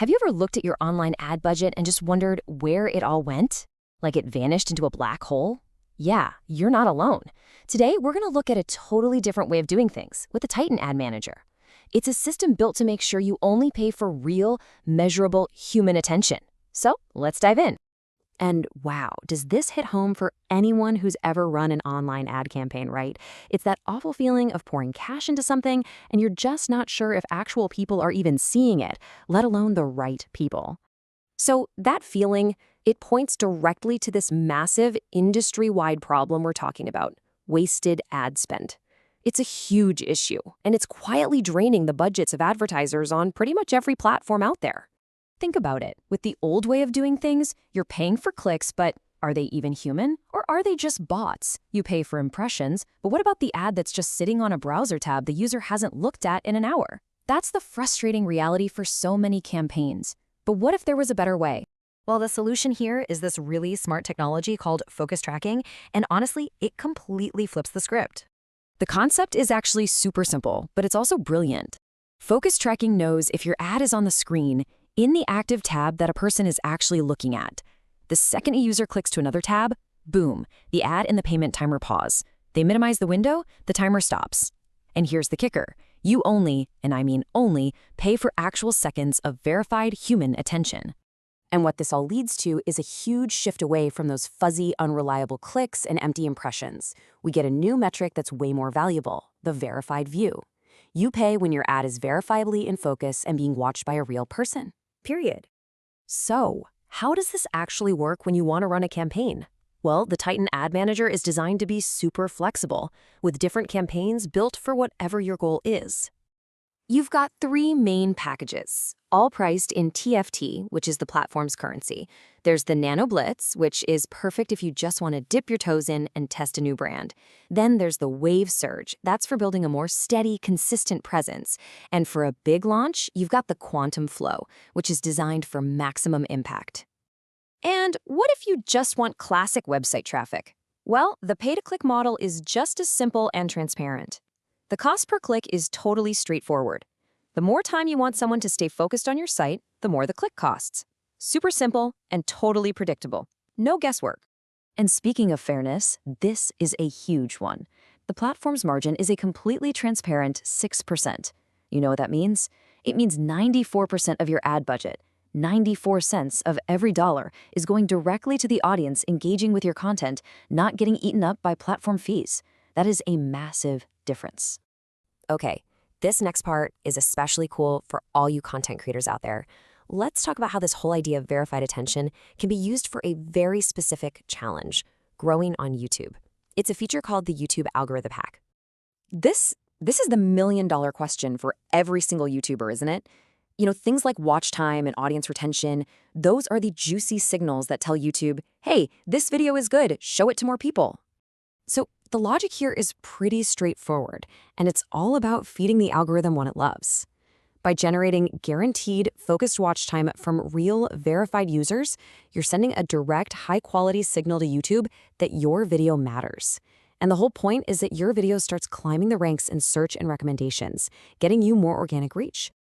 Have you ever looked at your online ad budget and just wondered where it all went? Like it vanished into a black hole? Yeah, you're not alone. Today, we're going to look at a totally different way of doing things with the Titan Ad Manager. It's a system built to make sure you only pay for real, measurable human attention. So let's dive in. And wow, does this hit home for anyone who's ever run an online ad campaign, right? It's that awful feeling of pouring cash into something and you're just not sure if actual people are even seeing it, let alone the right people. So that feeling, it points directly to this massive industry-wide problem we're talking about, wasted ad spend. It's a huge issue, and it's quietly draining the budgets of advertisers on pretty much every platform out there. Think about it. With the old way of doing things, you're paying for clicks, but are they even human? Or are they just bots? You pay for impressions, but what about the ad that's just sitting on a browser tab the user hasn't looked at in an hour? That's the frustrating reality for so many campaigns. But what if there was a better way? Well, the solution here is this really smart technology called focus tracking, and honestly, it completely flips the script. The concept is actually super simple, but it's also brilliant. Focus tracking knows if your ad is on the screen, in the active tab that a person is actually looking at. The second a user clicks to another tab, boom, the ad and the payment timer pause. They minimize the window, the timer stops. And here's the kicker. You only, and I mean only, pay for actual seconds of verified human attention. And what this all leads to is a huge shift away from those fuzzy, unreliable clicks and empty impressions. We get a new metric that's way more valuable, the verified view. You pay when your ad is verifiably in focus and being watched by a real person. Period. So, how does this actually work when you want to run a campaign? Well, the Titan Ad Manager is designed to be super flexible, with different campaigns built for whatever your goal is. You've got three main packages, all priced in TFT, which is the platform's currency. There's the Nano Blitz, which is perfect if you just want to dip your toes in and test a new brand. Then there's the Wave Surge. That's for building a more steady, consistent presence. And for a big launch, you've got the Quantum Flow, which is designed for maximum impact. And what if you just want classic website traffic? Well, the pay-to-click model is just as simple and transparent. The cost per click is totally straightforward. The more time you want someone to stay focused on your site, the more the click costs. Super simple and totally predictable. No guesswork. And speaking of fairness, this is a huge one. The platform's margin is a completely transparent 6%. You know what that means? It means 94% of your ad budget, 94 cents of every dollar, is going directly to the audience engaging with your content, not getting eaten up by platform fees. That is a massive difference. Okay, this next part is especially cool for all you content creators out there. Let's talk about how this whole idea of verified attention can be used for a very specific challenge, growing on YouTube. It's a feature called the YouTube algorithm hack. This is the million-dollar question for every single YouTuber, isn't it? You know, things like watch time and audience retention, those are the juicy signals that tell YouTube, hey, this video is good, show it to more people. So the logic here is pretty straightforward, and it's all about feeding the algorithm what it loves. By generating guaranteed focused watch time from real verified users, you're sending a direct high-quality signal to YouTube that your video matters. And the whole point is that your video starts climbing the ranks in search and recommendations, getting you more organic reach.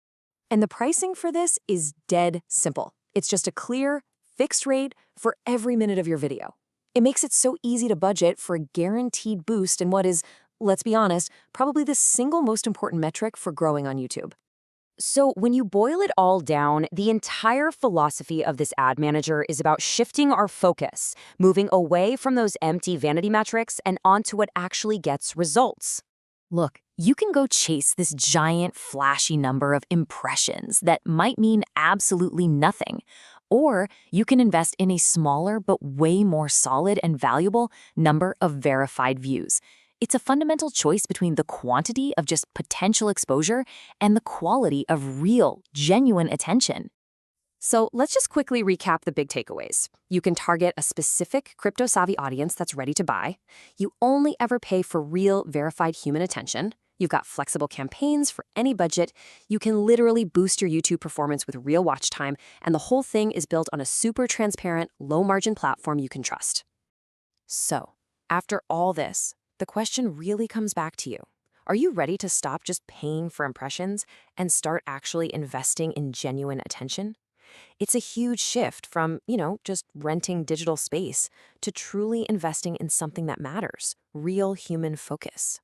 And the pricing for this is dead simple. It's just a clear, fixed rate for every minute of your video. It makes it so easy to budget for a guaranteed boost in what is, let's be honest, probably the single most important metric for growing on YouTube. So when you boil it all down, the entire philosophy of this ad manager is about shifting our focus, moving away from those empty vanity metrics and onto what actually gets results. Look, you can go chase this giant, flashy number of impressions that might mean absolutely nothing. Or you can invest in a smaller but way more solid and valuable number of verified views. It's a fundamental choice between the quantity of just potential exposure and the quality of real, genuine attention. So let's just quickly recap the big takeaways. You can target a specific crypto-savvy audience that's ready to buy. You only ever pay for real, verified human attention. You've got flexible campaigns for any budget. You can literally boost your YouTube performance with real watch time, and the whole thing is built on a super transparent, low-margin platform you can trust. So, after all this, the question really comes back to you. Are you ready to stop just paying for impressions and start actually investing in genuine attention? It's a huge shift from, just renting digital space to truly investing in something that matters, real human focus.